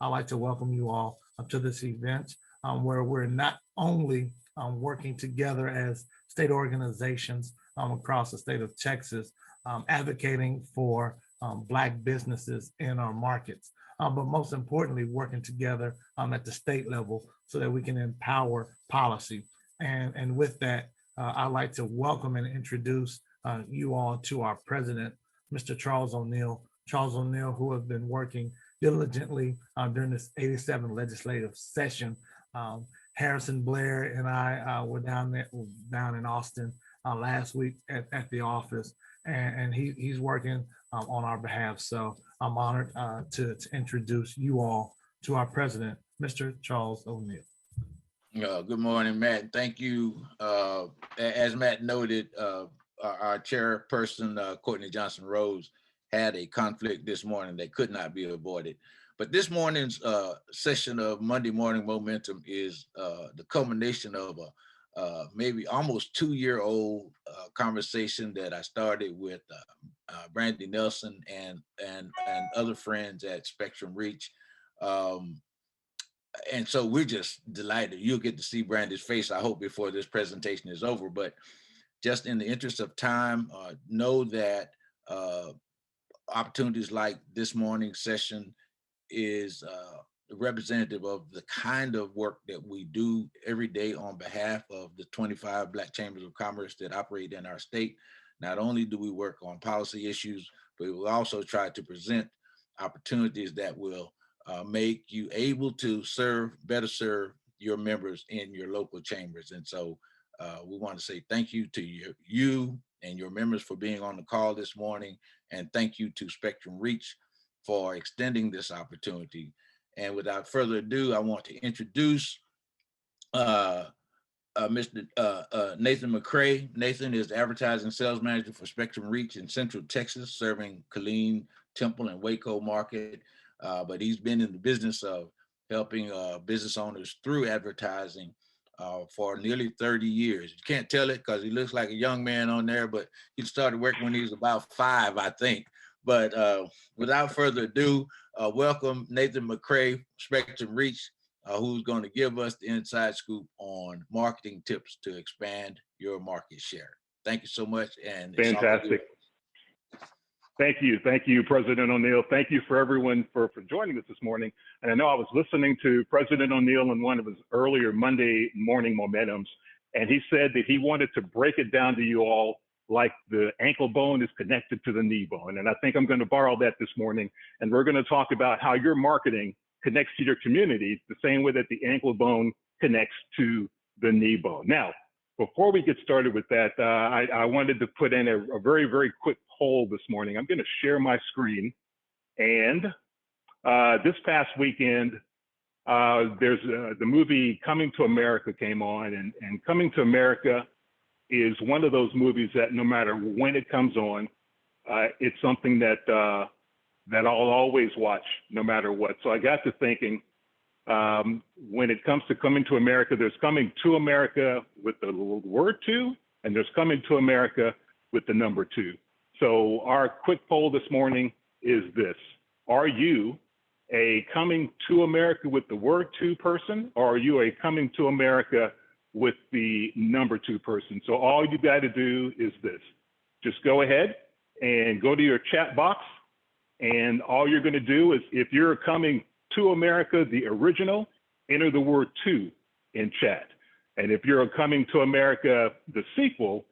I'd like to welcome you all to this event where we're not only working together as state organizations across the state of Texas, advocating for Black businesses in our markets, but most importantly, working together at the state level so that we can empower policy. And with that, I'd like to welcome and introduce you all to our president, Mr. Charles O'Neil. Charles O'Neil, who has been working diligently during this 87th legislative session. Harrison Blair and I were down in Austin last week at the office, and he's working on our behalf. So I'm honored to introduce you all to our president, Mr. Charles O'Neil. Good morning, Matt. Thank you. As Matt noted, our chairperson, Courtney Johnson Rose, had a conflict this morning that could not be avoided. But this morning's session of Monday Morning Momentum is the culmination of a maybe almost 2-year-old conversation that I started with Brandy Nelson and other friends at Spectrum Reach. And so we're just delighted. You'll get to see Brandy's face, I hope, before this presentation is over. But just in the interest of time, know that opportunities like this morning's session is representative of the kind of work that we do every day on behalf of the 25 Black Chambers of Commerce that operate in our state. Not only do we work on policy issues, but we will also try to present opportunities that will make you able to better serve your members in your local chambers. And so we want to say thank you to you and your members for being on the call this morning. And thank you to Spectrum Reach for extending this opportunity. And without further ado, I want to introduce Mr. Nathan McCray. Nathan is the advertising sales manager for Spectrum Reach in Central Texas, serving Killeen, Temple, and Waco market. But he's been in the business of helping business owners through advertising for nearly 30 years. You can't tell it because he looks like a young man on there, but he started working when he was about 5, I think. But without further ado, welcome Nathan McCray, Spectrum Reach, who's going to give us the inside scoop on marketing tips to expand your market share. Thank you so much. And fantastic. Thank you, President O'Neil. Thank you for everyone for joining us this morning. And I know I was listening to President O'Neil in one of his earlier Monday morning momentums, and he said that he wanted to break it down to you all like the ankle bone is connected to the knee bone. And I think I'm going to borrow that this morning. And we're going to talk about how your marketing connects to your community the same way that the ankle bone connects to the knee bone. Now, before we get started with that, I wanted to put in a very, very quick poll this morning. I'm going to share my screen. And this past weekend, there's the movie Coming to America came on, and Coming to America is one of those movies that no matter when it comes on, it's something that I'll always watch no matter what. So I got to thinking, when it comes to Coming to America, there's Coming to America with the word "to," and there's Coming to America with the number 2. So our quick poll this morning is this: are you a Coming to America with the word "to" person, or are you a Coming to America with the number 2 person? So all you got to do is this: just go ahead and go to your chat box, and all you're going to do is, if you're Coming to America, the original, enter the word "to" in chat. And if you're Coming to America, the sequel,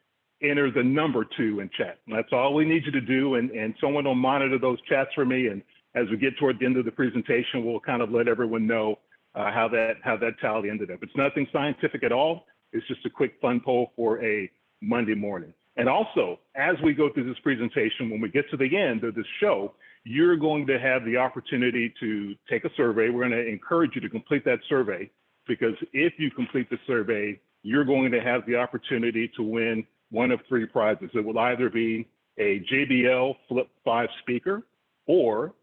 enter the number 2 in chat. And that's all we need you to do. And someone will monitor those chats for me. And as we get toward the end of the presentation, we'll kind of let everyone know how that tally ended up. It's nothing scientific at all. It's just a quick fun poll for a Monday morning. And also, as we go through this presentation, when we get to the end of this show, you're going to have the opportunity to take a survey. We're going to encourage you to complete that survey, because if you complete the survey, you're going to have the opportunity to win one of 3 prizes. It will either be a JBL Flip 5 speaker, or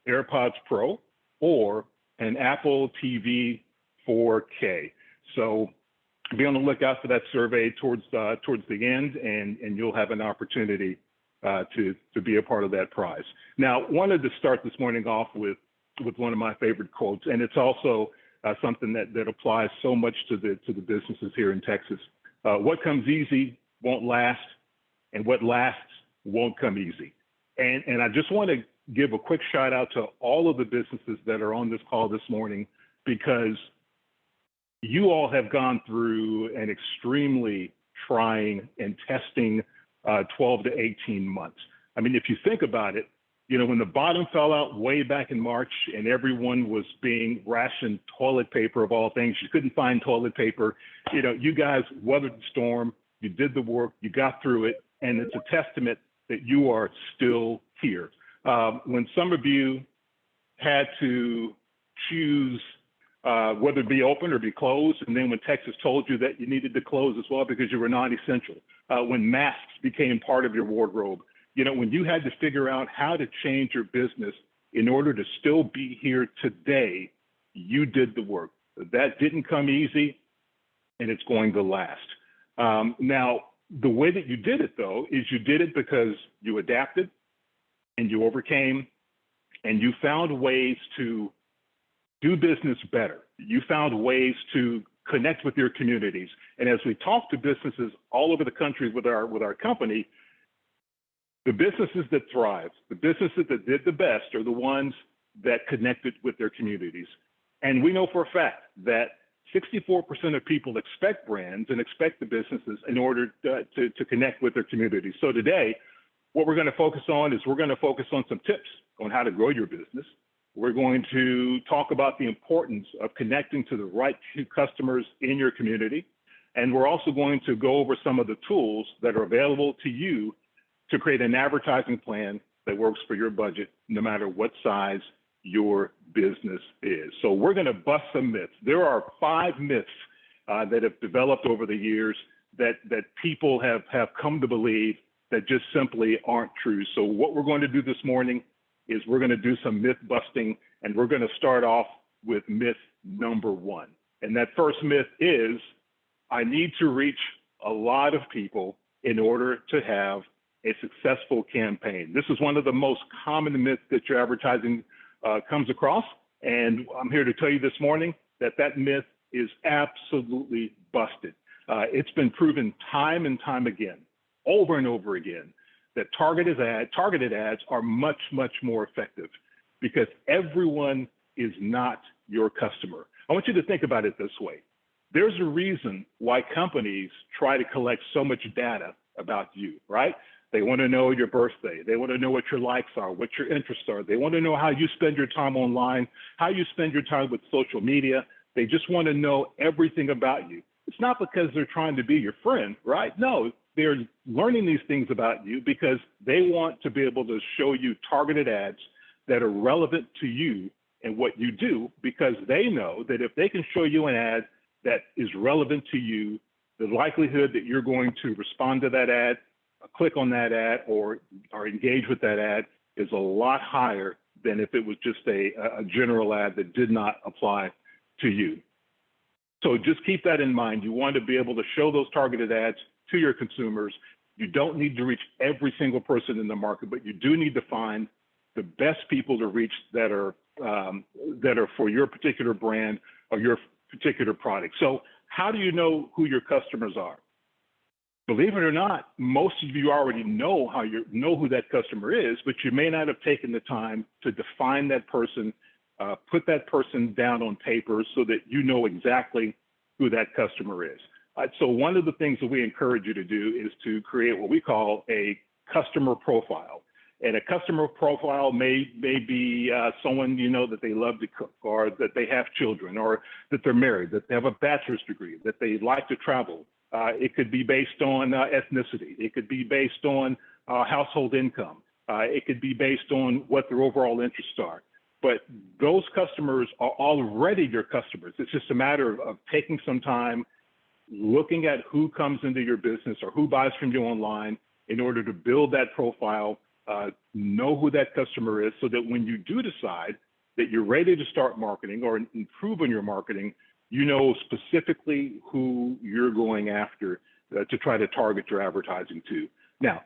AirPods Pro, or an Apple TV 4K. So be on the lookout for that survey towards the end, and you'll have an opportunity to be a part of that prize. Now, wanted to start this morning off with with one of my favorite quotes, and it's also something that applies so much to the businesses here in Texas. What comes easy won't last, and what lasts won't come easy. And I just want to give a quick shout out to all of the businesses that are on this call this morning, because you all have gone through an extremely trying and testing 12 to 18 months. I mean, if you think about it, you know, when the bottom fell out way back in March and everyone was being rationed toilet paper of all things, you couldn't find toilet paper, you know, you guys weathered the storm, you did the work, you got through it, and it's a testament that you are still here. When some of you had to choose whether to be open or be closed, and then when Texas told you that you needed to close as well because you were non-essential, when masks became part of your wardrobe, you know, when you had to figure out how to change your business in order to still be here today, you did the work. That didn't come easy, and it's going to last. Now, the way that you did it, though, is you did it because you adapted and you overcame and you found ways to do business better. You found ways to connect with your communities. And as we talk to businesses all over the country with our company, the businesses that thrive, the businesses that did the best are the ones that connected with their communities. And we know for a fact that 64% of people expect brands and expect the businesses in order to connect with their communities. So today, what we're going to focus on is we're going to focus on some tips on how to grow your business. We're going to talk about the importance of connecting to the right customers in your community. And we're also going to go over some of the tools that are available to you to create an advertising plan that works for your budget, no matter what size your business is. So we're going to bust some myths. There are 5 myths that have developed over the years that people have come to believe that just simply aren't true. So what we're going to do this morning is we're going to do some myth busting, and we're going to start off with myth number 1. And that first myth is, I need to reach a lot of people in order to have a successful campaign. This is one of the most common myths that your advertising comes across. And I'm here to tell you this morning that that myth is absolutely busted. It's been proven time and time again, over and over again, that targeted ads are much, much more effective because everyone is not your customer. I want you to think about it this way. There's a reason why companies try to collect so much data about you, right? They want to know your birthday. They want to know what your likes are, what your interests are. They want to know how you spend your time online, how you spend your time with social media. They just want to know everything about you. It's not because they're trying to be your friend, right? No, they're learning these things about you because they want to be able to show you targeted ads that are relevant to you and what you do, because they know that if they can show you an ad that is relevant to you, the likelihood that you're going to respond to that ad, click on that ad, or engage with that ad is a lot higher than if it was just a general ad that did not apply to you. So just keep that in mind. You want to be able to show those targeted ads to your consumers. You don't need to reach every single person in the market, but you do need to find the best people to reach that are for your particular brand or your particular product. So how do you know who your customers are? Believe it or not, most of you already know who that customer is, but you may not have taken the time to define that person, put that person down on paper so that you know exactly who that customer is. So one of the things that we encourage you to do is to create what we call a customer profile. And a customer profile may be someone you know that they love to cook, or that they have children, or that they're married, that they have a bachelor's degree, that they like to travel. It could be based on ethnicity. It could be based on household income. It could be based on what their overall interests are. But those customers are already your customers. It's just a matter of taking some time, looking at who comes into your business or who buys from you online in order to build that profile, know who that customer is, so that when you do decide that you're ready to start marketing or improve on your marketing, you know specifically who you're going after to try to target your advertising to. Now,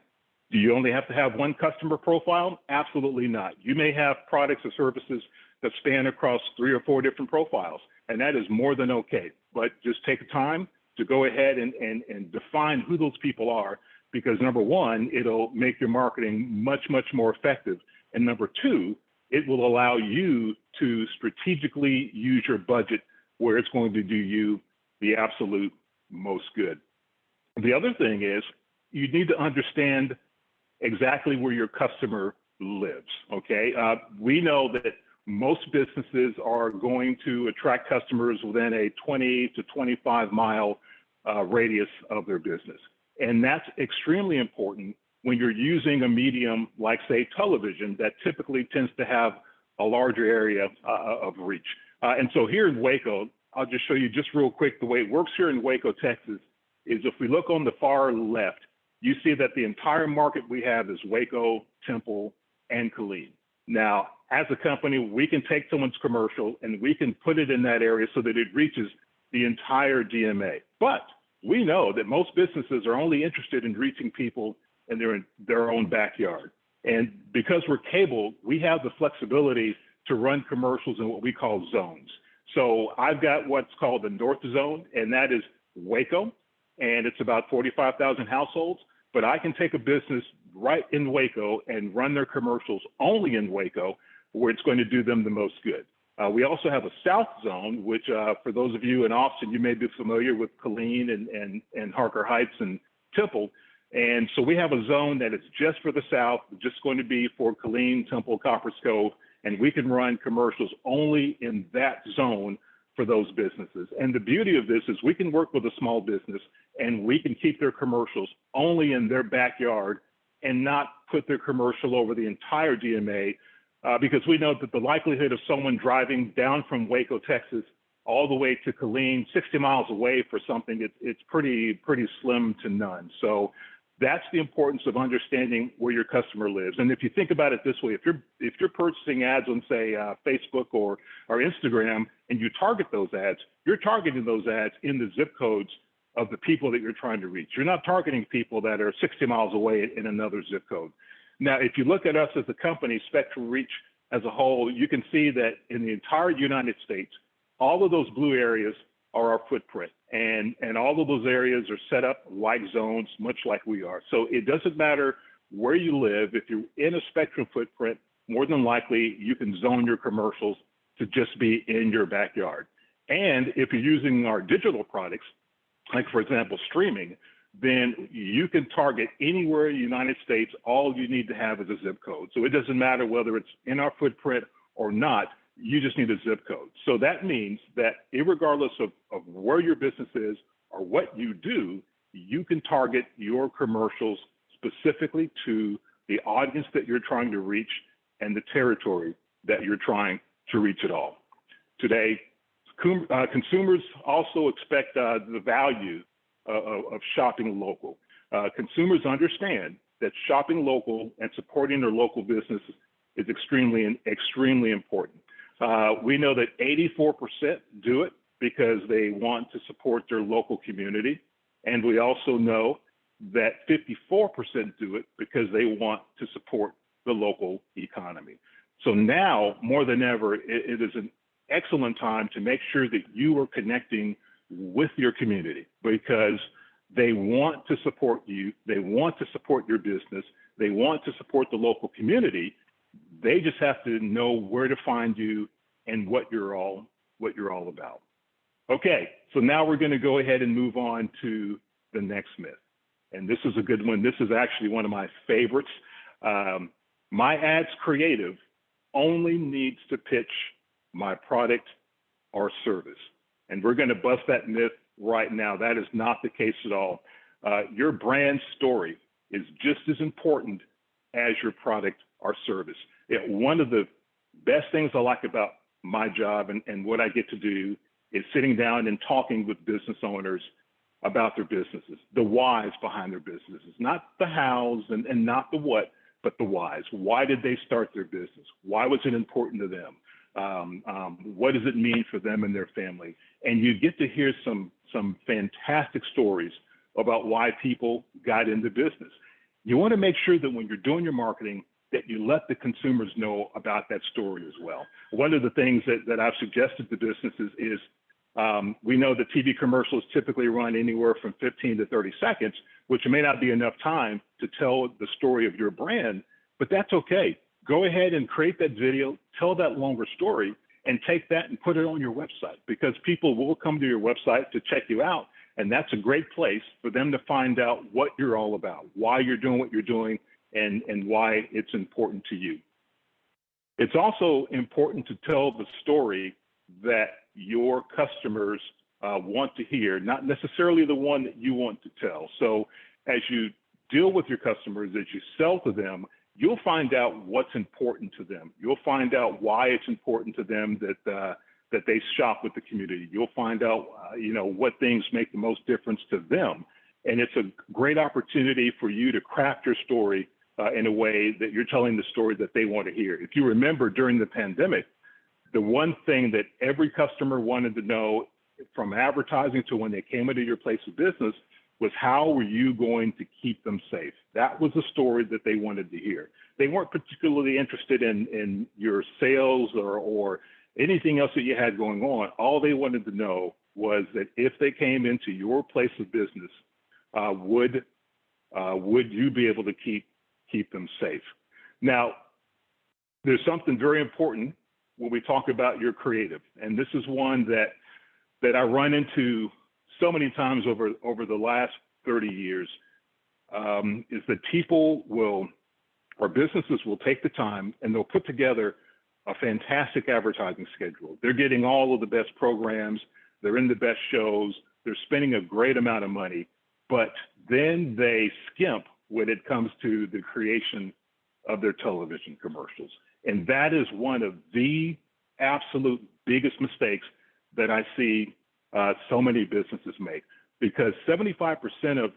Do you only have to have one customer profile? Absolutely not. You may have products or services that span across 3 or 4 different profiles, and that is more than okay. But just take the time to go ahead and define who those people are, because number one, it'll make your marketing much, much more effective. And number two, it will allow you to strategically use your budget where it's going to do you the absolute most good. The other thing is you need to understand exactly where your customer lives, okay? We know that most businesses are going to attract customers within a 20 to 25 mile radius of their business. And that's extremely important when you're using a medium like, say, television that typically tends to have a larger area of reach. And so here in Waco, I'll just show you just real quick the way it works here in Waco, Texas, is if we look on the far left, you see that the entire market we have is Waco, Temple, and Killeen. Now, as a company, we can take someone's commercial and we can put it in that area so that it reaches the entire DMA. But we know that most businesses are only interested in reaching people in their own backyard. And because we're cable, we have the flexibility to run commercials in what we call zones. So I've got what's called the North Zone, and that is Waco, and it's about 45,000 households. But I can take a business right in Waco and run their commercials only in Waco, where it's going to do them the most good. We also have a South Zone, which for those of you in Austin, you may be familiar with Killeen and Harker Heights and Temple. And so we have a zone that is just for the South, just going to be for Killeen, Temple, Copperas Cove, and we can run commercials only in that zone for those businesses. And the beauty of this is we can work with a small business and we can keep their commercials only in their backyard and not put their commercial over the entire DMA, because we know that the likelihood of someone driving down from Waco, Texas, all the way to Killeen, 60 miles away for something, it's pretty slim to none. So that's the importance of understanding where your customer lives. And if you think about it this way, if you're purchasing ads on, say, Facebook or Instagram, and you target those ads, you're targeting those ads in the zip codes of the people that you're trying to reach. You're not targeting people that are 60 miles away in another zip code. Now, if you look at us as a company, Spectrum Reach as a whole, you can see that in the entire United States, all of those blue areas are our footprint. And all of those areas are set up like zones, much like we are. So it doesn't matter where you live. If you're in a Spectrum footprint, more than likely you can zone your commercials to just be in your backyard. And if you're using our digital products, like for example, streaming, then you can target anywhere in the United States. All you need to have is a zip code. So it doesn't matter whether it's in our footprint or not, you just need a zip code. So that means that irregardless of where your business is or what you do, you can target your commercials specifically to the audience that you're trying to reach and the territory that you're trying to reach at all. Today, consumers also expect the value of shopping local. Consumers understand that shopping local and supporting their local business is extremely important. We know that 84% do it because they want to support their local community. And we also know that 54% do it because they want to support the local economy. So now, more than ever, it is an excellent time to make sure that you are connecting with your community, because they want to support you, they want to support your business, they want to support the local community. They just have to know where to find you and what you're all about. Okay, so now we're going to go ahead and move on to the next myth. And this is a good one. This is actually one of my favorites. My ads creative only needs to pitch my product or service. And we're going to bust that myth right now. That is not the case at all. Your brand story is just as important as your product or service. One of the best things I like about my job and what I get to do is sitting down and talking with business owners about their businesses, the whys behind their businesses, not the hows and not the what, but the whys. Why did they start their business? Why was it important to them? What does it mean for them and their family? And you get to hear some fantastic stories about why people got into business. You want to make sure that when you're doing your marketing, that you let the consumers know about that story as well. One of the things that I've suggested to businesses is we know that TV commercials typically run anywhere from 15 to 30 seconds, which may not be enough time to tell the story of your brand, but that's okay. Go ahead and create that video, tell that longer story, and take that and put it on your website, because people will come to your website to check you out. And that's a great place for them to find out what you're all about, why you're doing what you're doing, and why it's important to you. It's also important to tell the story that your customers want to hear, not necessarily the one that you want to tell. So as you deal with your customers, as you sell to them, you'll find out what's important to them. You'll find out why it's important to them that they shop with the community. You'll find out, what things make the most difference to them. And it's a great opportunity for you to craft your story in a way that you're telling the story that they want to hear. If you remember during the pandemic, the one thing that every customer wanted to know, from advertising to when they came into your place of business, was how were you going to keep them safe? That was the story that they wanted to hear. They weren't particularly interested in your sales or anything else that you had going on. All they wanted to know was that if they came into your place of business, would you be able to keep them safe? Now, there's something very important when we talk about your creative, and this is one that I run into so many times over the last 30 years, is that businesses will take the time and they'll put together a fantastic advertising schedule. They're getting all of the best programs, they're in the best shows, they're spending a great amount of money, but then they skimp when it comes to the creation of their television commercials. And that is one of the absolute biggest mistakes that I see so many businesses make, because 75%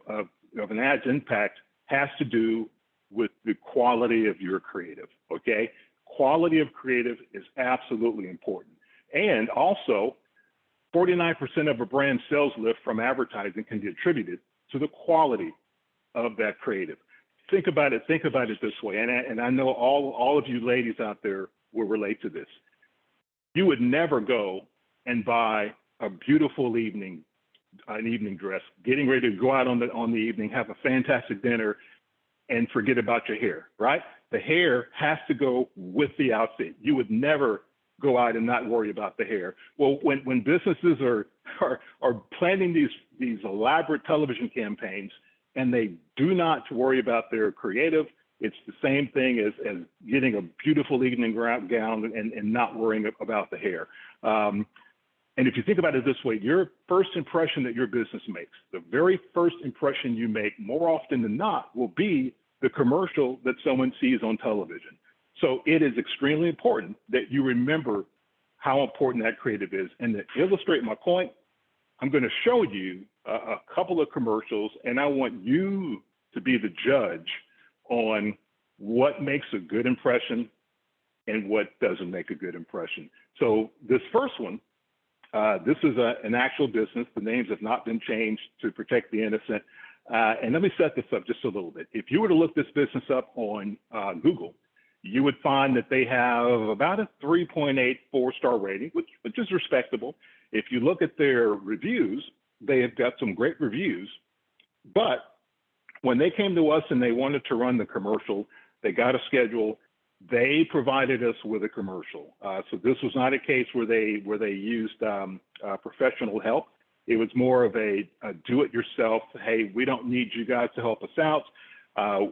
of an ad's impact has to do with the quality of your creative, okay? Quality of creative is absolutely important. And also, 49% of a brand sales lift from advertising can be attributed to the quality of that creative. Think about it this way, and I know all of you ladies out there will relate to this. You would never go and buy a beautiful an evening dress, getting ready to go out on the evening, have a fantastic dinner, and forget about your hair, right? The hair has to go with the outfit. You would never go out and not worry about the hair. Well, when businesses are planning these elaborate television campaigns and they do not worry about their creative, it's the same thing as getting a beautiful evening gown and not worrying about the hair. And if you think about it this way, your first impression that your business makes, the very first impression you make, more often than not, will be the commercial that someone sees on television. So it is extremely important that you remember how important that creative is. And to illustrate my point, I'm going to show you a couple of commercials, and I want you to be the judge on what makes a good impression and what doesn't make a good impression. So this first one, this is an actual business. The names have not been changed to protect the innocent. And let me set this up just a little bit. If you were to look this business up on Google, you would find that they have about a 3.8 4-star rating, which is respectable. If you look at their reviews, they have got some great reviews. But when they came to us and they wanted to run the commercial, they got a schedule. They provided us with a commercial. So this was not a case where they used professional help. It was more of a do-it-yourself. Hey, we don't need you guys to help us out.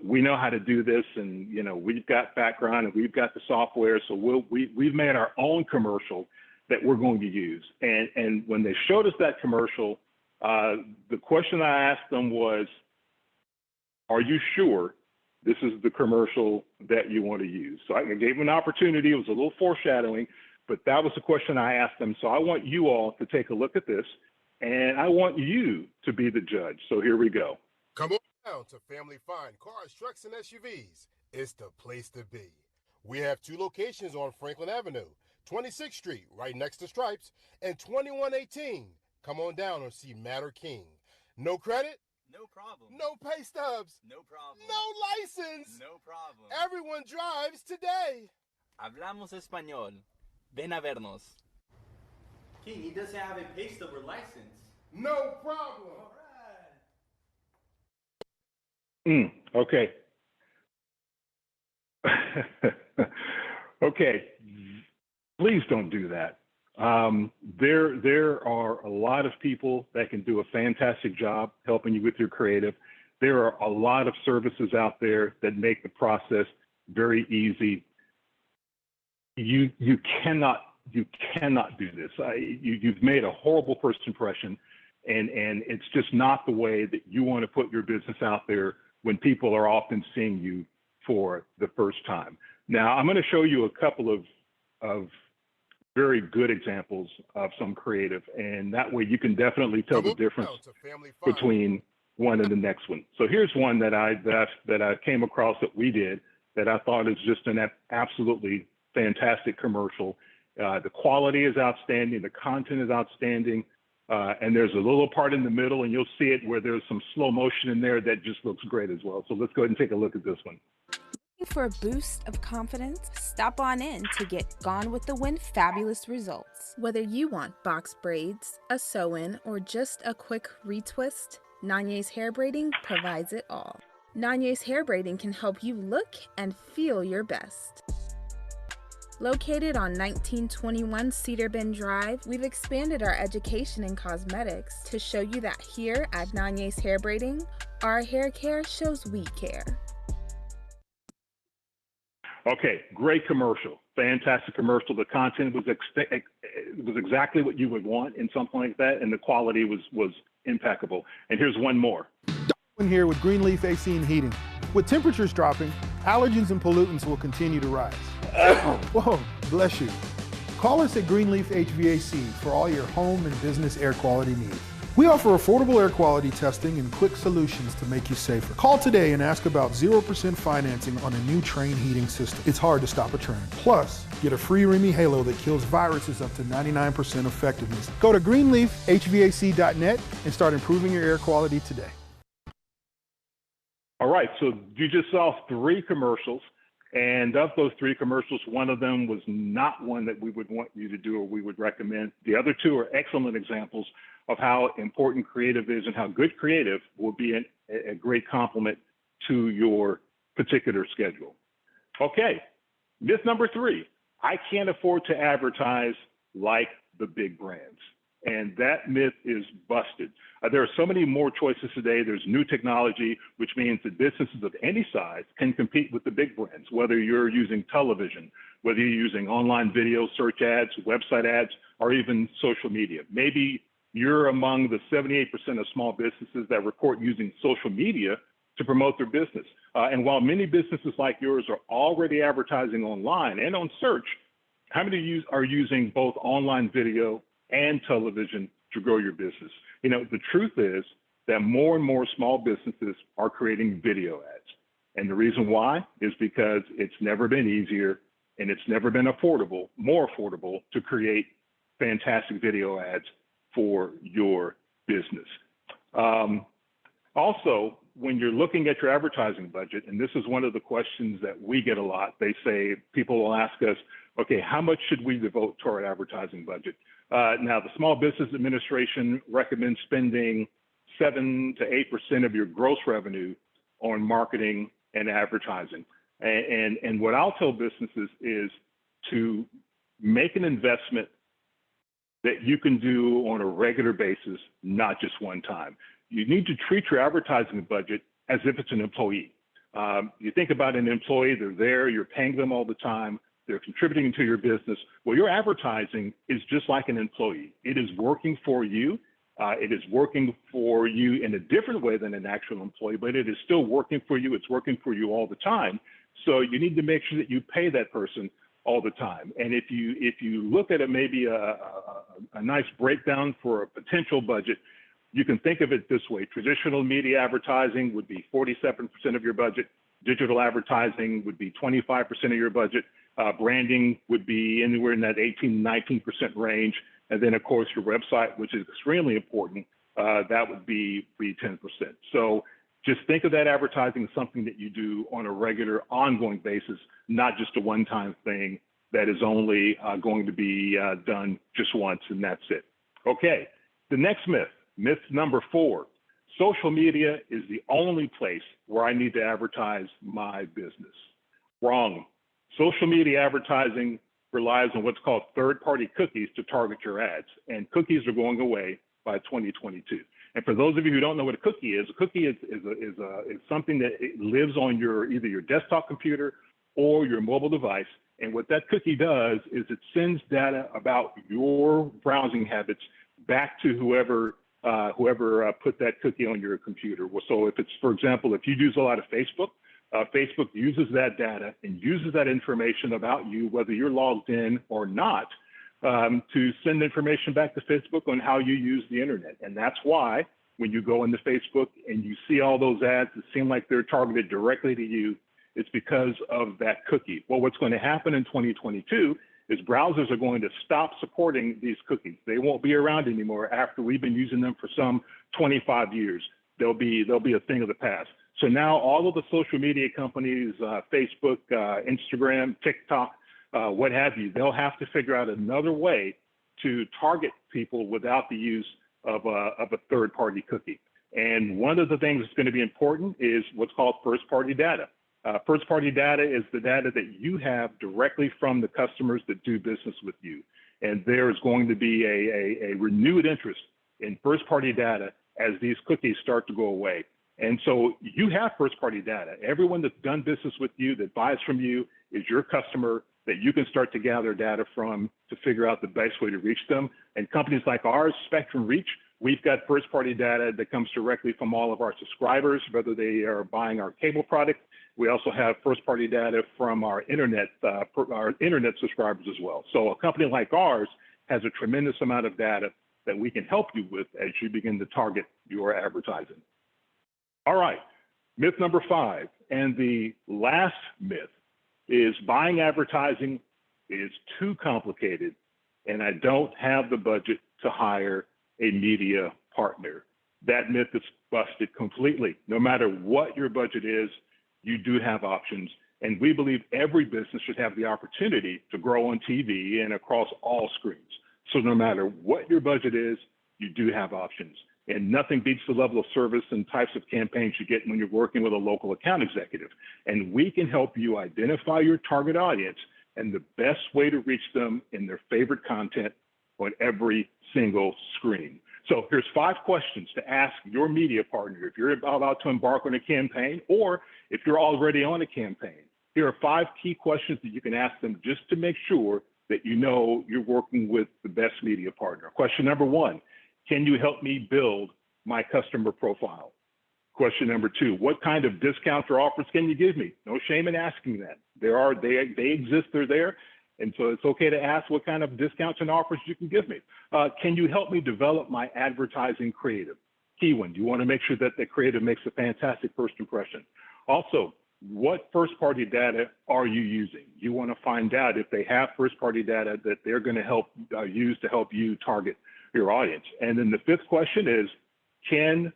We know how to do this, and we've got background and we've got the software. So we've made our own commercial that we're going to use. And when they showed us that commercial, the question I asked them was, "Are you sure this is the commercial that you want to use?" So I gave them an opportunity. It was a little foreshadowing, but that was the question I asked them. So I want you all to take a look at this, and I want you to be the judge. So here we go. Come on down to Family Fine Cars, Trucks, and SUVs. It's the place to be. We have 2 locations on Franklin Avenue, 26th Street, right next to Stripes, and 2118. Come on down and see Matter King. No credit? No problem. No pay stubs. No problem. No license. No problem. Everyone drives today. Hablamos español. Ven a vernos. King, he doesn't have a pay stub or license. No problem. Okay. Okay. Please don't do that. There are a lot of people that can do a fantastic job helping you with your creative. There are a lot of services out there that make the process very easy. You cannot do this. You've made a horrible first impression, and it's just not the way that you want to put your business out there when people are often seeing you for the first time. Now, I'm going to show you a couple of very good examples of some creative, and that way you can definitely tell the difference between one and the next one. So here's one that I came across that we did that I thought is just an absolutely fantastic commercial. The quality is outstanding, the content is outstanding, and there's a little part in the middle, and you'll see it where there's some slow motion in there that just looks great as well. So let's go ahead and take a look at this one. Looking for a boost of confidence? Stop on in to get Gone with the Wind fabulous results. Whether you want box braids, a sew-in, or just a quick retwist, Nanye's Hair Braiding provides it all. Nanye's Hair Braiding can help you look and feel your best. Located on 1921 Cedar Bend Drive, we've expanded our education in cosmetics to show you that here at Nanye's Hair Braiding, our hair care shows we care. Okay, great commercial, fantastic commercial. The content was exactly what you would want in something like that, and the quality was impeccable. And here's one more. Darwin here with Greenleaf AC and Heating. With temperatures dropping, allergens and pollutants will continue to rise. Whoa, bless you. Call us at Greenleaf HVAC for all your home and business air quality needs. We offer affordable air quality testing and quick solutions to make you safer. Call today and ask about 0% financing on a new Trane heating system. It's hard to stop a trend. Plus, get a free Remy Halo that kills viruses up to 99% effectiveness. Go to greenleafhvac.net and start improving your air quality today. All right, so you just saw 3 commercials, and of those 3 commercials, one of them was not one that we would want you to do or we would recommend. The other 2 are excellent examples of how important creative is and how good creative will be a great complement to your particular schedule. Okay, myth number 3, I can't afford to advertise like the big brands. And that myth is busted. There are so many more choices today. There's new technology, which means that businesses of any size can compete with the big brands, whether you're using television, whether you're using online video, search ads, website ads, or even social media. Maybe you're among the 78% of small businesses that report using social media to promote their business. And while many businesses like yours are already advertising online and on search, how many of you are using both online video and television to grow your business? You know, the truth is that more and more small businesses are creating video ads. And the reason why is because it's never been easier and it's never been more affordable to create fantastic video ads for your business. Also, when you're looking at your advertising budget, and this is one of the questions that we get a lot, people will ask us, okay, how much should we devote to our advertising budget? Now, the Small Business Administration recommends spending 7 to 8% of your gross revenue on marketing and advertising. And what I'll tell businesses is to make an investment that you can do on a regular basis, not just one time. You need to treat your advertising budget as if it's an employee. You think about an employee, they're there, you're paying them all the time, they're contributing to your business. Well, your advertising is just like an employee. It is working for you. It is working for you in a different way than an actual employee, but it is still working for you. It's working for you all the time. So you need to make sure that you pay that person all the time. And if you look at it, maybe a nice breakdown for a potential budget, you can think of it this way. Traditional media advertising would be 47% of your budget. Digital advertising would be 25% of your budget. Branding would be anywhere in that 18, 19% range. And then, of course, your website, which is extremely important, that would be 10%. So just think of that advertising as something that you do on a regular, ongoing basis, not just a one-time thing that is only going to be done just once and that's it. Okay, the next myth, myth number 4, social media is the only place where I need to advertise my business. Wrong. Social media advertising relies on what's called third-party cookies to target your ads, and cookies are going away by 2022. And for those of you who don't know what a cookie is something that lives on either your desktop computer or your mobile device. And what that cookie does is it sends data about your browsing habits back to whoever put that cookie on your computer. So if it's, for example, if you use a lot of Facebook, Facebook uses that data and uses that information about you, whether you're logged in or not, to send information back to Facebook on how you use the internet. And that's why when you go into Facebook and you see all those ads that seem like they're targeted directly to you, it's because of that cookie. Well, what's going to happen in 2022 is browsers are going to stop supporting these cookies. They won't be around anymore after we've been using them for some 25 years. They'll be a thing of the past. So now all of the social media companies, Facebook, Instagram, TikTok, what have you, they'll have to figure out another way to target people without the use of a third-party cookie. And one of the things that's going to be important is what's called first-party data. First-party data is the data that you have directly from the customers that do business with you. And there is going to be a renewed interest in first-party data as these cookies start to go away. And so you have first-party data. Everyone that's done business with you, that buys from you, is your customer that you can start to gather data from to figure out the best way to reach them. And companies like ours, Spectrum Reach, we've got first-party data that comes directly from all of our subscribers, whether they are buying our cable product. We also have first-party data from our internet subscribers as well. So a company like ours has a tremendous amount of data that we can help you with as you begin to target your advertising. All right, myth number 5, and the last myth is buying advertising is too complicated and I don't have the budget to hire a media partner. That myth is busted completely. No matter what your budget is, you do have options. And we believe every business should have the opportunity to grow on TV and across all screens. So no matter what your budget is, you do have options. And nothing beats the level of service and types of campaigns you get when you're working with a local account executive. And we can help you identify your target audience and the best way to reach them in their favorite content on every single screen. So here's 5 questions to ask your media partner if you're about to embark on a campaign or if you're already on a campaign. Here are 5 key questions that you can ask them just to make sure that you know you're working with the best media partner. Question number 1, can you help me build my customer profile? Question number 2, what kind of discounts or offers can you give me? No shame in asking that. They exist, they're there. And so it's okay to ask what kind of discounts and offers you can give me. Can you help me develop my advertising creative? Key one, you want to make sure that the creative makes a fantastic first impression. Also, what first-party data are you using? You want to find out if they have first-party data that they're going to help use to help you target your audience. And then the 5th question is, can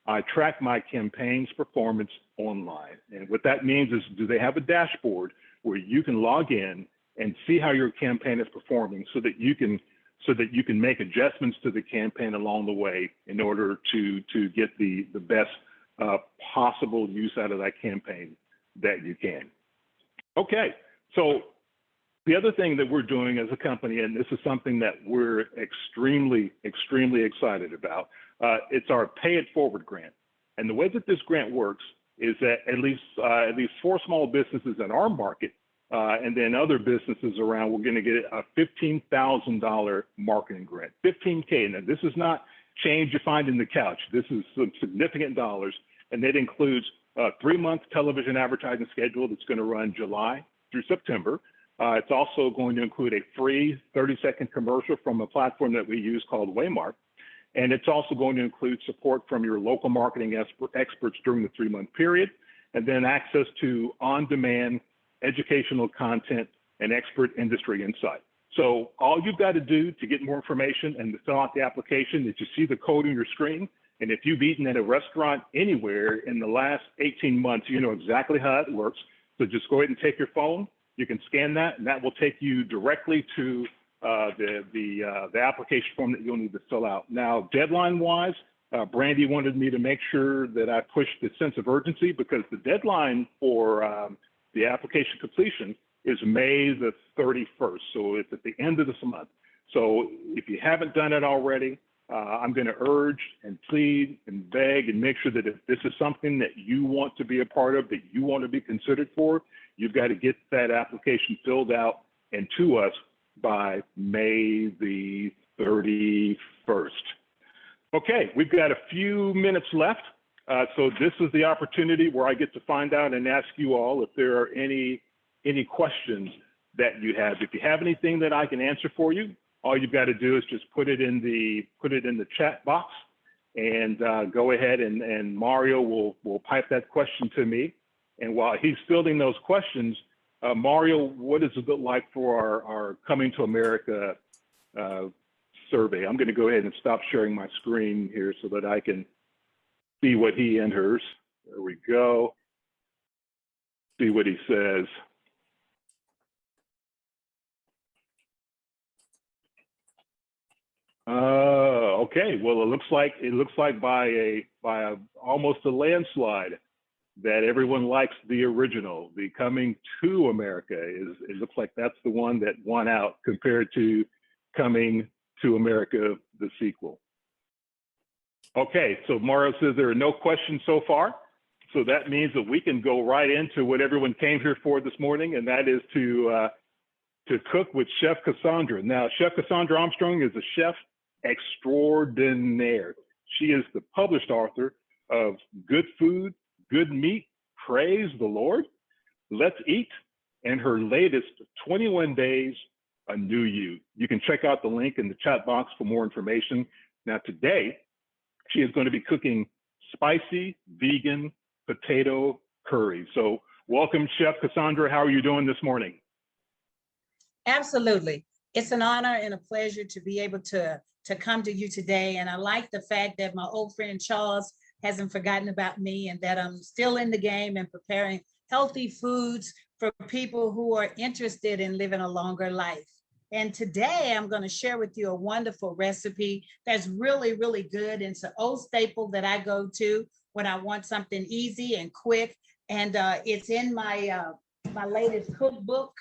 I track my campaign's performance online? And what that means is, do they have a dashboard where you can log in and see how your campaign is performing so that you can make adjustments to the campaign along the way in order to get the best possible use out of that campaign that you can. Okay, so the other thing that we're doing as a company, and this is something that we're extremely excited about, it's our Pay It Forward grant. And the way that this grant works is that at least 4 small businesses in our market and then other businesses around, we're going to get a $15,000 marketing grant, $15K. Now, this is not change you find in the couch. This is some significant dollars, and that includes a 3-month television advertising schedule that's going to run July through September. It's also going to include a free 30-second commercial from a platform that we use called Waymark. And it's also going to include support from your local marketing experts during the 3-month period, and then access to on-demand educational content and expert industry insight. So all you've got to do to get more information and to fill out the application is you see the code on your screen. And if you've eaten at a restaurant anywhere in the last 18 months, you know exactly how it works. So just go ahead and take your phone. You can scan that, and that will take you directly to the application form that you'll need to fill out. Now, deadline-wise, Brandy wanted me to make sure that I pushed the sense of urgency because the deadline for the application completion is May the 31st. So it's at the end of this month. So if you haven't done it already, I'm going to urge and plead and beg and make sure that if this is something that you want to be a part of, that you want to be considered for, you've got to get that application filled out and to us by May the 31st. Okay, we've got a few minutes left. So this is the opportunity where I get to find out and ask you all if there are any questions that you have. If you have anything that I can answer for you, all you've got to do is just put it in the chat box, and go ahead and Mario will pipe that question to me. And while he's fielding those questions, Mario, what does it look like for our Coming to America survey? I'm going to go ahead and stop sharing my screen here so that I can see what he enters. There we go. See what he says. Okay. Well, it looks like by almost a landslide that everyone likes the original. The Coming to America it looks like that's the one that won out compared to Coming to America, the sequel. Okay, so Mario says there are no questions so far. So that means that we can go right into what everyone came here for this morning, and that is to cook with Chef Cassandra. Now, Chef Cassandra Armstrong is a chef extraordinaire. She is the published author of Good Food, Good Meat, Praise the Lord, Let's Eat, and her latest 21 Days, A New You. You can check out the link in the chat box for more information. Now today, she is going to be cooking spicy vegan potato curry. So welcome, Chef Cassandra. How are you doing this morning? Absolutely. It's an honor and a pleasure to be able to come to you today. And I like the fact that my old friend Charles hasn't forgotten about me and that I'm still in the game and preparing healthy foods for people who are interested in living a longer life. And today I'm going to share with you a wonderful recipe that's really, really good. It's an old staple that I go to when I want something easy and quick. And it's in my my latest cookbook,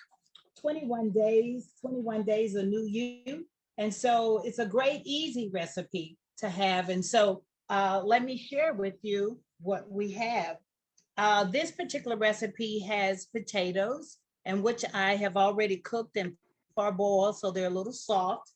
21 Days, A New You. And so it's a great, easy recipe to have. And so let me share with you what we have. This particular recipe has potatoes, and which I have already cooked and parboiled, so they're a little soft.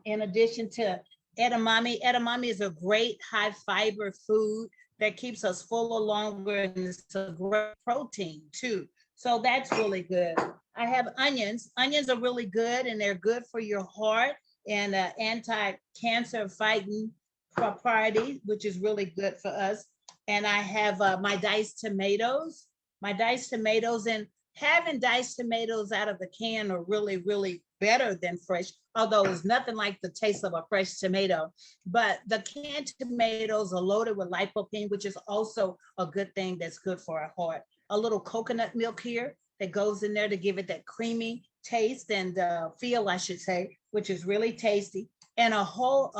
In addition to edamame. Edamame is a great high fiber food that keeps us fuller longer, and it's a great protein too. So that's really good. I have onions. Onions are really good, and they're good for your heart and anti-cancer fighting property, which is really good for us. And I have my diced tomatoes. And having diced tomatoes out of the can are really, really better than fresh, although it's nothing like the taste of a fresh tomato. But the canned tomatoes are loaded with lycopene, which is also a good thing that's good for our heart. A little coconut milk here that goes in there to give it that creamy taste and feel, I should say, which is really tasty. And a whole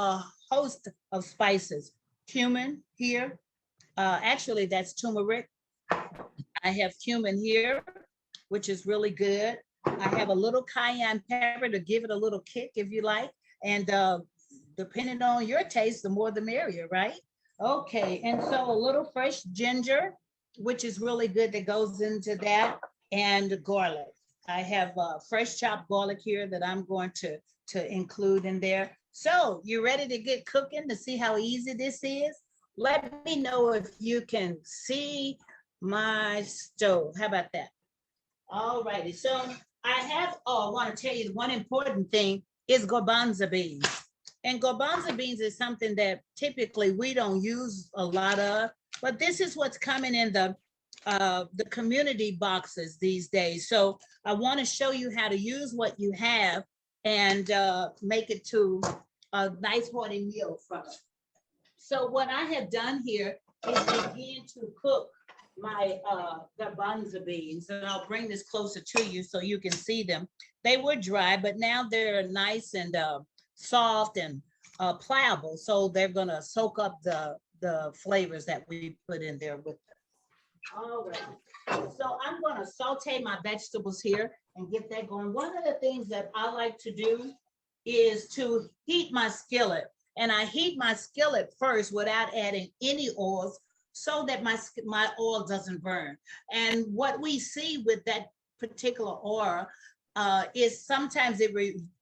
host of spices. Cumin here. Actually, that's turmeric. I have cumin here, which is really good. I have a little cayenne pepper to give it a little kick if you like. And depending on your taste, the more the merrier, right? Okay, and so a little fresh ginger, which is really good, that goes into that, and garlic. I have fresh chopped garlic here that I'm going to include in there. So you ready to get cooking to see how easy this is? Let me know if you can see my stove. How about that? All righty. So I want to tell you one important thing is garbanzo beans. And garbanzo beans is something that typically we don't use a lot of, but this is what's coming in the community boxes these days. So I want to show you how to use what you have and make it to a nice hearty meal from it. So what I have done here is begin to cook my garbanzo beans, and I'll bring this closer to you so you can see them. They were dry, but now they're nice and soft and pliable. So they're gonna soak up the flavors that we put in there with them. All right. So I'm gonna saute my vegetables here and get that going. One of the things that I like to do is to heat my skillet. And I heat my skillet first without adding any oils so that my oil doesn't burn. And what we see with that particular oil is sometimes it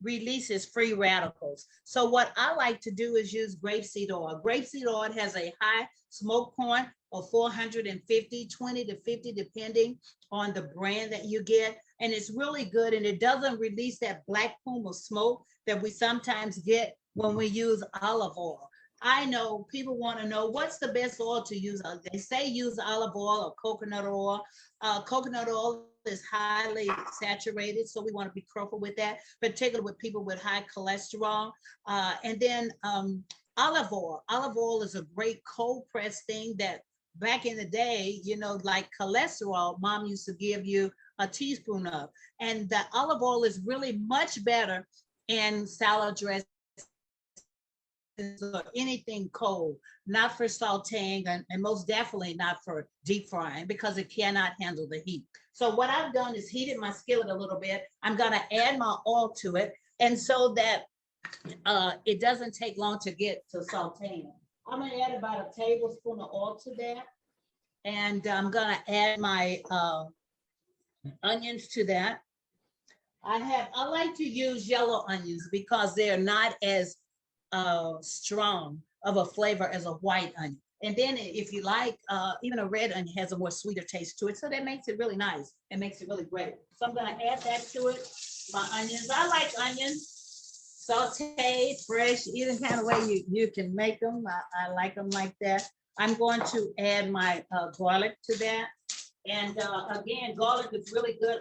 releases free radicals. So what I like to do is use grapeseed oil. Grapeseed oil has a high smoke point of 450, 20 to 50, depending on the brand that you get. And it's really good, and it doesn't release that black plume of smoke that we sometimes get when we use olive oil. I know people want to know what's the best oil to use. They say use olive oil or coconut oil. Coconut oil is highly saturated, so we want to be careful with that, particularly with people with high cholesterol. And then olive oil. Olive oil is a great cold pressed thing that back in the day, you know, like cholesterol, mom used to give you a teaspoon of. And the olive oil is really much better in salad dressing or anything cold, not for sauteing, and most definitely not for deep frying, because it cannot handle the heat. So what I've done is heated my skillet a little bit. I'm gonna add my oil to it, and so that it doesn't take long to get to sauteing. I'm gonna add about a tablespoon of oil to that, and I'm gonna add my onions to that. I like to use yellow onions because they're not as strong of a flavor as a white onion. And then if you like, even a red onion has a more sweeter taste to it. So that makes it really nice. It makes it really great. So I'm gonna add that to it, my onions. I like onions, sauteed, fresh, either kind of way you can make them. I like them like that. I'm going to add my garlic to that. And again, garlic is really good.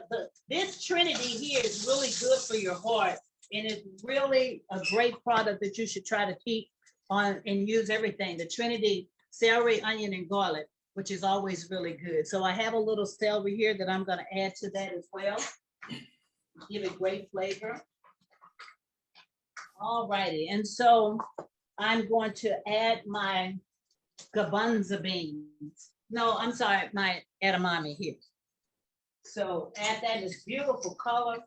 This Trinity here is really good for your heart. And it's really a great product that you should try to keep on and use everything. The Trinity celery, onion, and garlic, which is always really good. So I have a little celery here that I'm going to add to that as well. Give it great flavor. All righty. And so I'm going to add my garbanzo beans. No, I'm sorry, my edamame here. So add that, this beautiful color.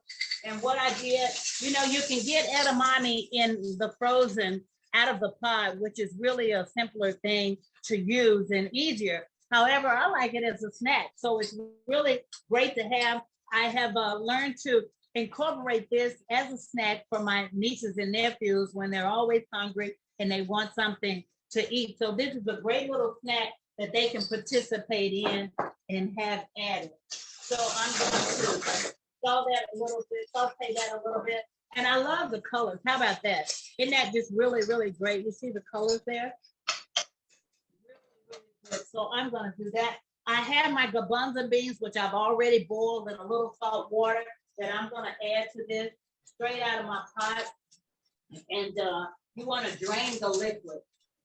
And what I did, you know, you can get edamame in the frozen out of the pod, which is really a simpler thing to use and easier. However, I like it as a snack. So it's really great to have. I have learned to incorporate this as a snack for my nieces and nephews when they're always hungry and they want something to eat. So this is a great little snack that they can participate in and have added. So I'm going to saute that a little bit. And I love the colors. How about that? Isn't that just really, really great? You see the colors there? Really, really good. So I'm going to do that. I have my garbanzo beans, which I've already boiled in a little salt water, that I'm going to add to this straight out of my pot. And you want to drain the liquid.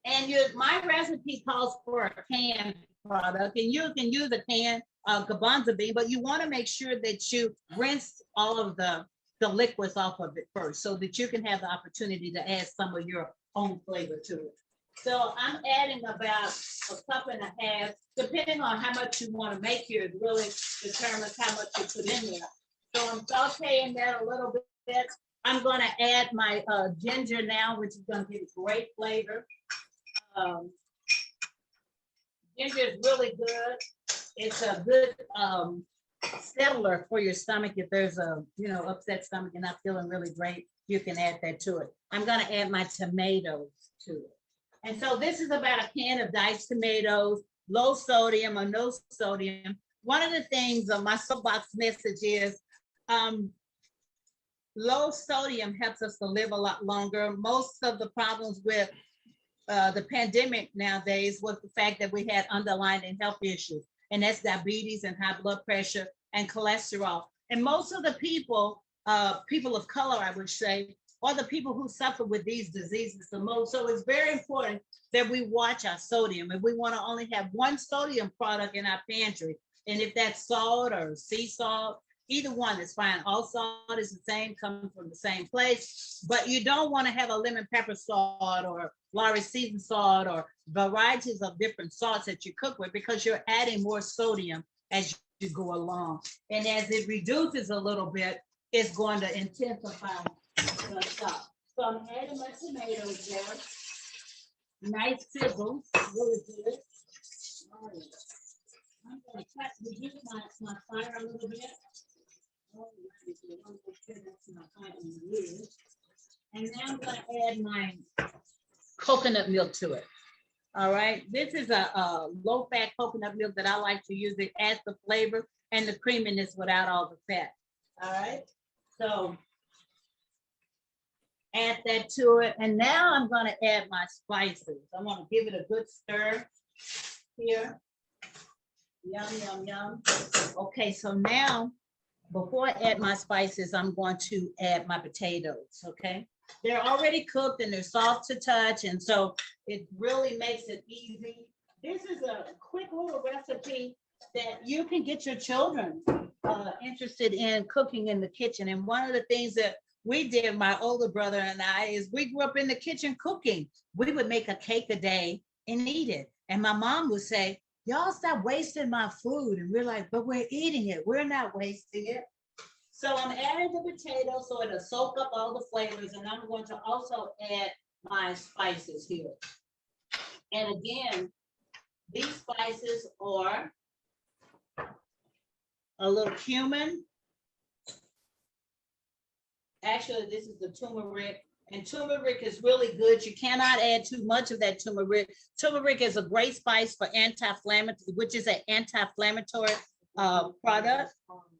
And my recipe calls for a canned product, and you can use a canned garbanzo bean, but you want to make sure that you rinse all of the liquids off of it first so that you can have the opportunity to add some of your own flavor to it. So I'm adding about a cup and a half, depending on how much you want to make here, it really determines how much you put in there. So I'm sauteing that a little bit. I'm going to add my ginger now, which is going to give it great flavor. Ginger is really good. It's a good settler for your stomach. If there's a upset stomach and not feeling really great, you can add that to it. I'm going to add my tomatoes to it. And so this is about a can of diced tomatoes, low sodium or no sodium. One of the things on my soapbox message is low sodium helps us to live a lot longer. Most of the problems with the pandemic nowadays was the fact that we had underlying health issues, and that's diabetes and high blood pressure and cholesterol. And most of the people people of color, I would say, or the people who suffer with these diseases the most. So it's very important that we watch our sodium. If we want to only have one sodium product in our pantry, and if that's salt or sea salt, either one is fine. All salt is the same, coming from the same place, but you don't want to have a lemon pepper salt or Lawry seasoned salt or varieties of different salts that you cook with, because you're adding more sodium as you go along. And as it reduces a little bit, it's going to intensify the stuff. So I'm adding my tomatoes there. Nice sizzle, really good. All right. I'm gonna reduce my fire a little bit. And now I'm gonna add my coconut milk to it. All right, this is a low-fat coconut milk that I like to use. It adds the flavor and the creaminess without all the fat. All right, so add that to it. And now I'm gonna add my spices. I wanna give it a good stir here. Yum, yum, yum. Okay, so now, before I add my spices, I'm going to add my potatoes, okay? They're already cooked and they're soft to touch, and so it really makes it easy. This is a quick little recipe that you can get your children interested in cooking in the kitchen. And one of the things that we did, my older brother and I, is we grew up in the kitchen cooking. We would make a cake a day and eat it. And my mom would say, y'all stop wasting my food. And we're like, but we're eating it. We're not wasting it. So I'm adding the potato so it'll soak up all the flavors. And I'm going to also add my spices here. And again, these spices are a little cumin. Actually, this is the turmeric. And turmeric is really good. You cannot add too much of that turmeric. Turmeric is a great spice for anti-inflammatory, which is an anti-inflammatory product.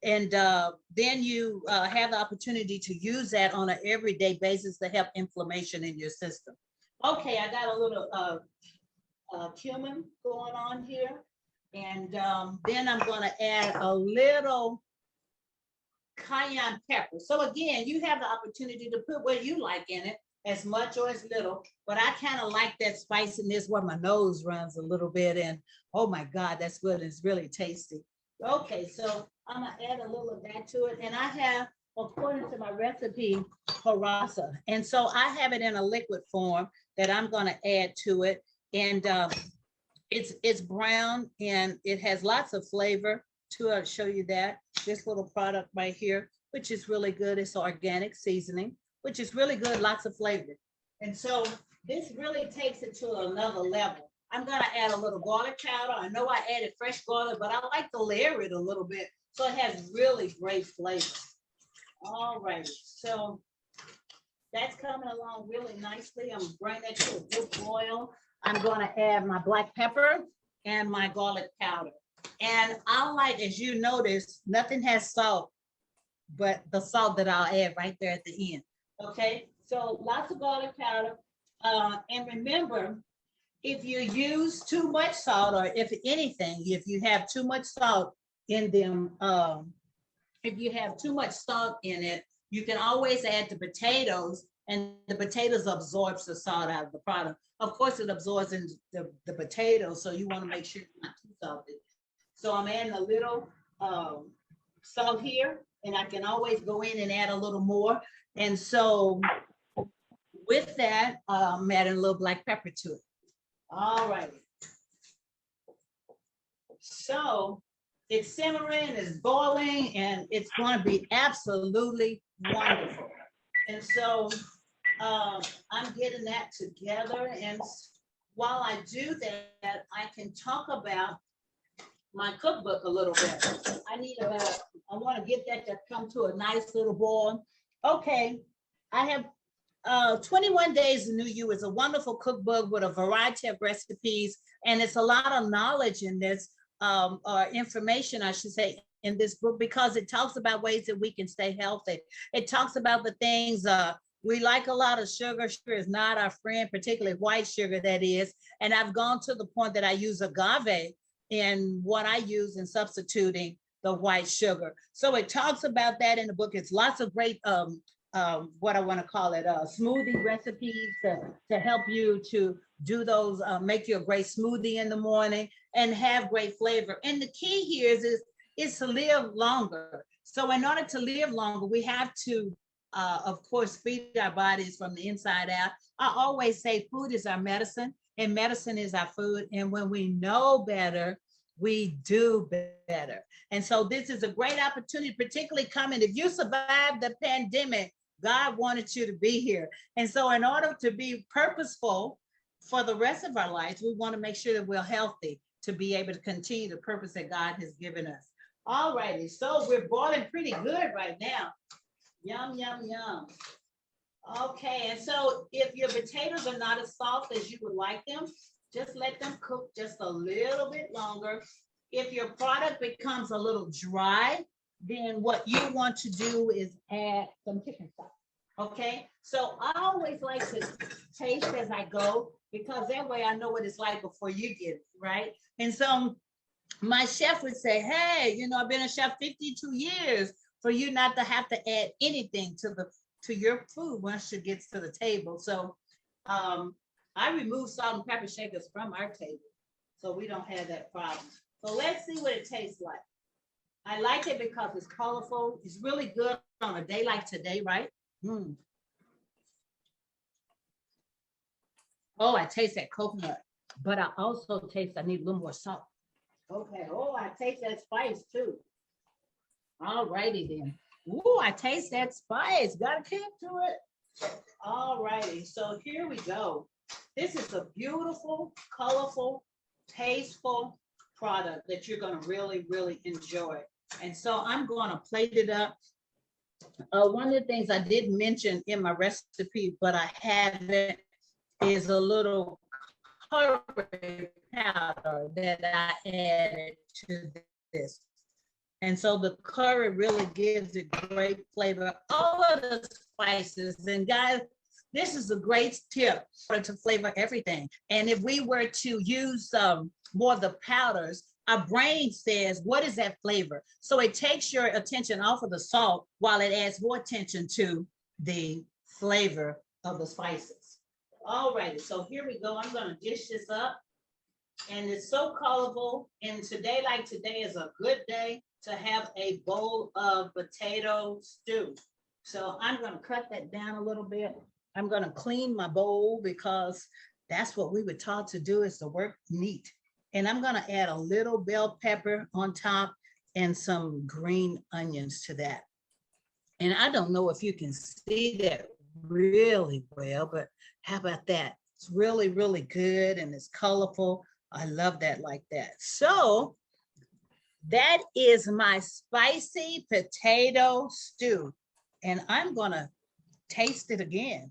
And then you have the opportunity to use that on an everyday basis to help inflammation in your system. Okay, I got a little cumin going on here. And then I'm gonna add a little cayenne pepper. So again, you have the opportunity to put what you like in it, as much or as little, but I kind of like that spiciness where my nose runs a little bit, and oh my God, that's good. It's really tasty. Okay, so I'm gonna add a little of that to it, and I have, according to my recipe, harissa, and so I have it in a liquid form that I'm gonna add to it, and it's brown and it has lots of flavor. To show you that, this little product right here, which is really good. It's organic seasoning, which is really good, lots of flavor. And so this really takes it to another level. I'm gonna add a little garlic powder. I know I added fresh garlic, but I like to layer it a little bit so it has really great flavor. All right, so that's coming along really nicely. I'm gonna bring that to a good boil. I'm gonna add my black pepper and my garlic powder. And I like, as you notice, nothing has salt, but the salt that I'll add right there at the end. Okay, so lots of garlic powder. And remember, if you use too much salt, or if anything, if you have too much salt in them, if you have too much salt in it, you can always add the potatoes, and the potatoes absorbs the salt out of the product. Of course, it absorbs in the potatoes, so you want to make sure it's not too salty. So I'm adding a little salt here, and I can always go in and add a little more. And so with that, I'm adding a little black pepper to it. All right. So it's simmering, it's boiling, and it's going to be absolutely wonderful. And so I'm getting that together. And while I do that, I can talk about my cookbook a little bit. I want to get that to come to a nice little boil. Okay, I have 21 Days of New You is a wonderful cookbook with a variety of recipes, and it's a lot of knowledge in this, or information, I should say, in this book, because it talks about ways that we can stay healthy. It talks about the things, we like a lot of sugar. Sugar is not our friend, particularly white sugar, that is. And I've gone to the point that I use agave in what I use in substituting the white sugar. So it talks about that in the book. It's lots of great what I want to call it, smoothie recipes to help you to do those, make you a great smoothie in the morning and have great flavor. And the key here is to live longer. So in order to live longer, we have to, of course, feed our bodies from the inside out. I always say food is our medicine and medicine is our food. And when we know better, we do better. And so this is a great opportunity, particularly coming. If you survived the pandemic, God wanted you to be here. And so in order to be purposeful for the rest of our lives, we want to make sure that we're healthy to be able to continue the purpose that God has given us. All righty, so we're boiling pretty good right now. Yum, yum, yum. Okay, and so if your potatoes are not as soft as you would like them, just let them cook just a little bit longer. If your product becomes a little dry, then what you want to do is add some chicken stock. Okay, so I always like to taste as I go because that way I know what it's like before you get it, right? And so my chef would say, hey, you know, I've been a chef 52 years for you not to have to add anything to your food once it gets to the table. So I remove salt and pepper shakers from our table so we don't have that problem. So let's see what it tastes like. I like it because it's colorful. It's really good on a day like today, right? Mm. Oh, I taste that coconut, but I also taste I need a little more salt. Okay. Oh, I taste that spice too. All righty then. Ooh, I taste that spice. Got a kick to it. All righty. So here we go. This is a beautiful, colorful, tasteful product that you're going to really, really enjoy. And so I'm going to plate it up. One of the things I did mention in my recipe, but I haven't, is a little curry powder that I added to this. And so the curry really gives it great flavor. All of the spices, and guys, this is a great tip to flavor everything. And if we were to use more of the powders, our brain says, what is that flavor? So it takes your attention off of the salt while it adds more attention to the flavor of the spices. All righty, so here we go. I'm gonna dish this up. And it's so colorful. And today, like today, is a good day to have a bowl of potato stew. So I'm gonna cut that down a little bit. I'm gonna clean my bowl because that's what we were taught to do, is to work neat. And I'm gonna add a little bell pepper on top and some green onions to that. And I don't know if you can see that really well, but how about that? It's really, really good and it's colorful. I love that like that. So that is my spicy potato stew. And I'm gonna taste it again.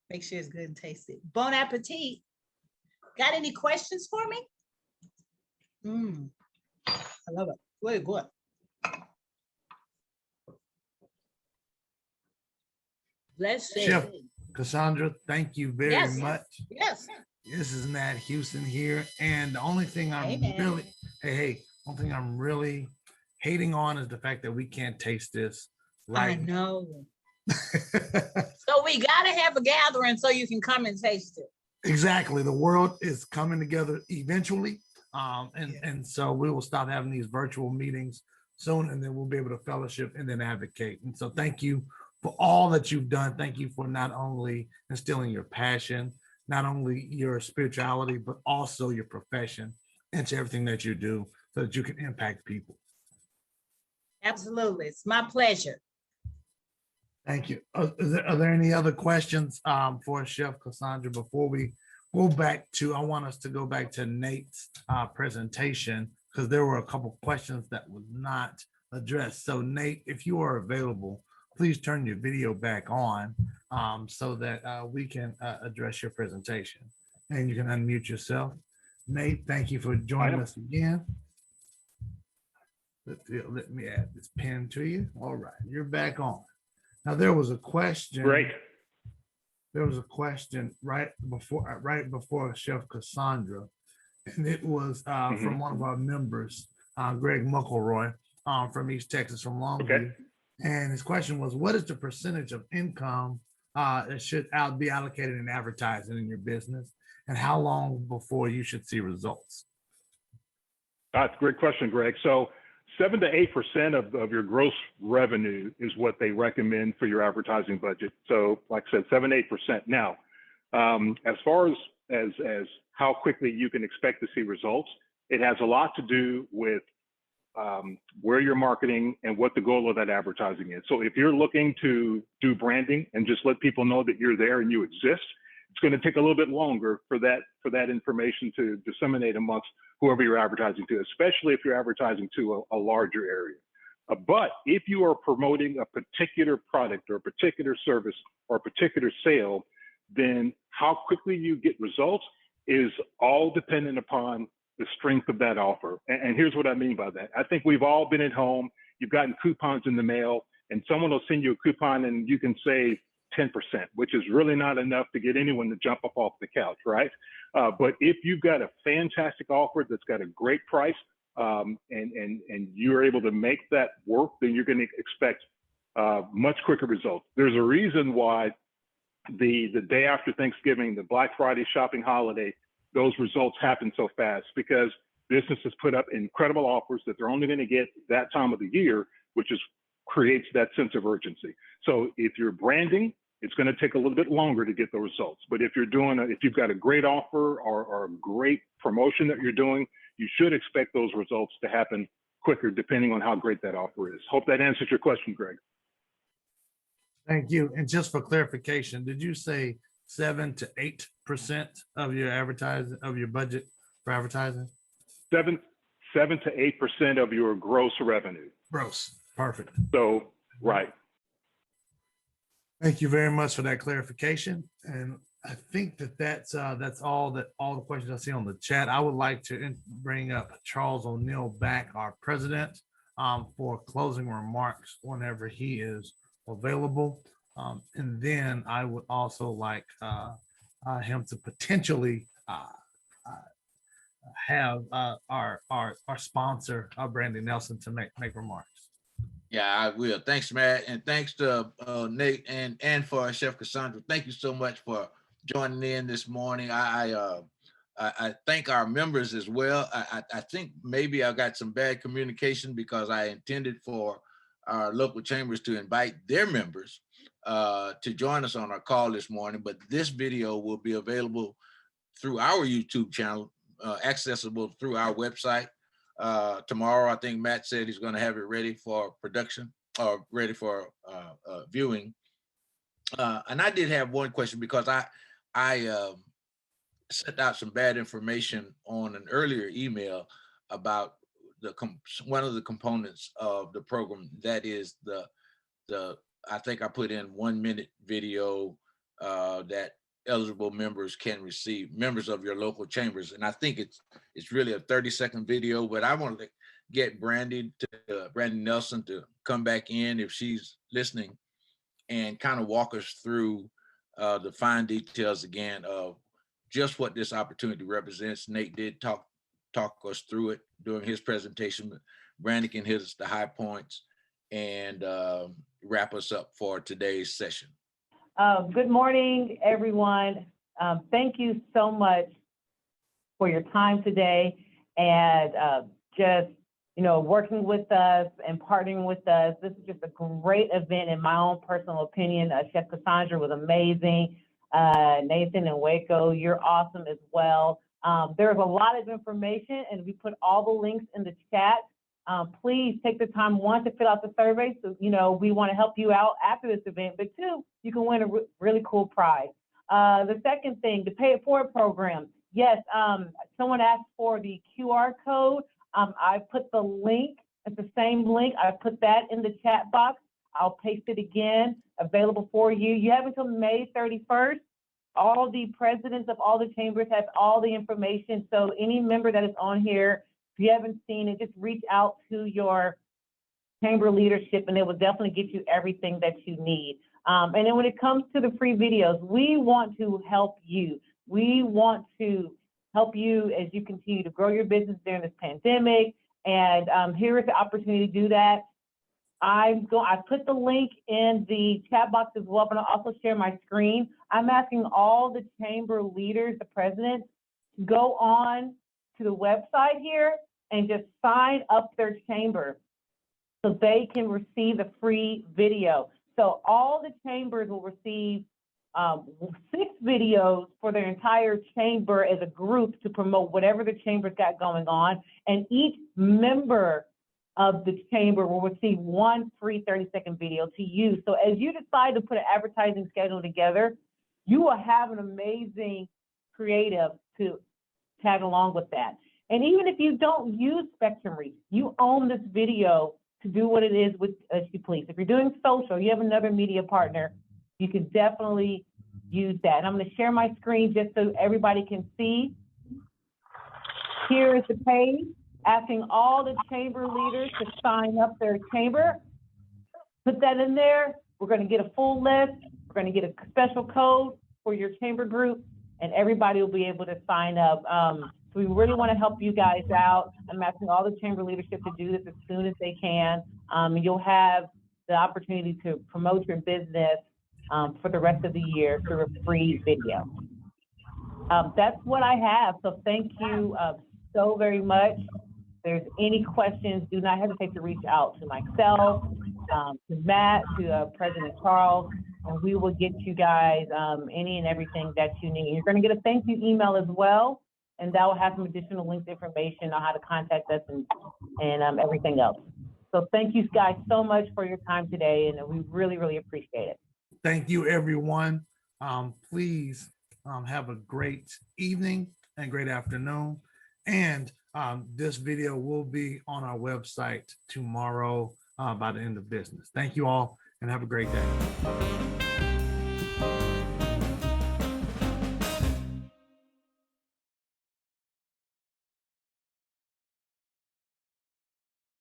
Make sure it's good and tasty. Bon appetit. Got any questions for me? I love it. Very good. Let's see. Chef Cassandra, thank you very much. Yes. This is Nat Houston here. And the only thing I'm one thing I'm really hating on is the fact that we can't taste this. I know. So we gotta have a gathering so you can come and taste it. Exactly. The world is coming together eventually. And so we will stop having these virtual meetings soon, and then we'll be able to fellowship and then advocate. And so thank you for all that you've done. Thank you for not only instilling your passion, not only your spirituality, but also your profession into everything that you do so that you can impact people. Absolutely. It's my pleasure. Thank you. Are there any other questions for Chef Cassandra before we go back to, I want us to go back to Nate's presentation because there were a couple questions that was not addressed. So Nate, if you are available, please turn your video back on so that we can address your presentation. And you can unmute yourself. Nate, thank you for joining us again. Let me add this pen to you. All right, you're back on. Now there was a question. Great. There was a question right before Chef Cassandra, and it was from one of our members, Greg McElroy. from East Texas, from Longview. Okay. And his question was, what is the percentage of income that should be allocated in advertising in your business? And how long before you should see results? That's a great question, Greg. So 7 to 8% of your gross revenue is what they recommend for your advertising budget. So like I said, 7, 8%. Now, as far as how quickly you can expect to see results, it has a lot to do with where you're marketing and what the goal of that advertising is. So if you're looking to do branding and just let people know that you're there and you exist, it's going to take a little bit longer for that information to disseminate amongst whoever you're advertising to, especially if you're advertising to a larger area. But if you are promoting a particular product or a particular service or a particular sale, then how quickly you get results is all dependent upon the strength of that offer. And here's what I mean by that. I think we've all been at home, you've gotten coupons in the mail, and someone will send you a coupon and you can save 10%, which is really not enough to get anyone to jump up off the couch, right? But if you've got a fantastic offer that's got a great price, and you're able to make that work, then you're going to expect much quicker results. There's a reason why the day after Thanksgiving, the Black Friday shopping holiday, those results happen so fast because businesses put up incredible offers that they're only going to get that time of the year, which creates that sense of urgency. So if you're branding, it's going to take a little bit longer to get the results. But if you've got a great offer or a great promotion that you're doing, you should expect those results to happen quicker, depending on how great that offer is. Hope that answers your question, Greg. Thank you. And just for clarification, did you say 7 to 8% of your advertising, of your budget for advertising? 7 to 8% of your gross revenue. Gross. Perfect. So, right. Thank you very much for that clarification. And I think that's all the questions I see on the chat. I would like to bring up Charles O'Neill back, our president, for closing remarks whenever he is available. And then I would also like him to potentially have our sponsor, Brandy Nelson, to make remarks. Yeah, I will. Thanks, Matt. And thanks to Nate and for Chef Cassandra. Thank you so much for joining in this morning. I thank our members as well. I think maybe I got some bad communication because I intended for our local chambers to invite their members to join us on our call this morning, but this video will be available through our YouTube channel, accessible through our website. Tomorrow, I think Matt said he's going to have it ready for production or ready for viewing. And I did have one question because I sent out some bad information on an earlier email about one of the components of the program. That is I think I put in 1 minute video that eligible members can receive, members of your local chambers. And I think it's really a 30-second video, but I want to get Brandy Nelson to come back in if she's listening and kind of walk us through the fine details again of just what this opportunity represents. Nate did talk us through it during his presentation, but Brandy can hit us the high points and wrap us up for today's session. Good morning, everyone. Thank you so much for your time today and just, working with us and partnering with us. This is just a great event in my own personal opinion. Chef Cassandra was amazing. Nathan and Waco, you're awesome as well. There's a lot of information and we put all the links in the chat. Please take the time, one, to fill out the survey. So, we want to help you out after this event, but two, you can win a really cool prize. The second thing, the Pay It Forward program. Yes, someone asked for the QR code. I put the link, it's the same link. I put that in the chat box. I'll paste it again, available for you. You have until May 31st. All the presidents of all the chambers have all the information. So any member that is on here, if you haven't seen it, just reach out to your chamber leadership and it will definitely get you everything that you need. And then when it comes to the free videos, we want to help you. We want to help you as you continue to grow your business during this pandemic And here is the opportunity to do that. I put the link in the chat box as well, but I'll also share my screen. I'm asking all the chamber leaders, the president, to go on to the website here and just sign up their chamber so they can receive the free video. So all the chambers will receive 6 videos for their entire chamber as a group to promote whatever the chamber's got going on. And each member of the chamber will receive 1 free 30-second video to use. So as you decide to put an advertising schedule together, you will have an amazing creative to tag along with that. And even if you don't use Spectrum Reach, you own this video to do what it is with as you please. If you're doing social, you have another media partner, you can definitely use that. And I'm going to share my screen just so everybody can see. Here is the page, asking all the chamber leaders to sign up their chamber. Put that in there. We're going to get a full list. We're going to get a special code for your chamber group, and everybody will be able to sign up. So we really want to help you guys out. I'm asking all the chamber leadership to do this as soon as they can. You'll have the opportunity to promote your business for the rest of the year through a free video. That's what I have. So thank you so very much. If there's any questions, do not hesitate to reach out to myself, to Matt, to President Charles, and we will get you guys any and everything that you need. You're going to get a thank you email as well, and that will have some additional linked information on how to contact us and everything else. So thank you guys so much for your time today, and we really, really appreciate it. Thank you, everyone. Please have a great evening and great afternoon. And this video will be on our website tomorrow by the end of business. Thank you all and have a great day.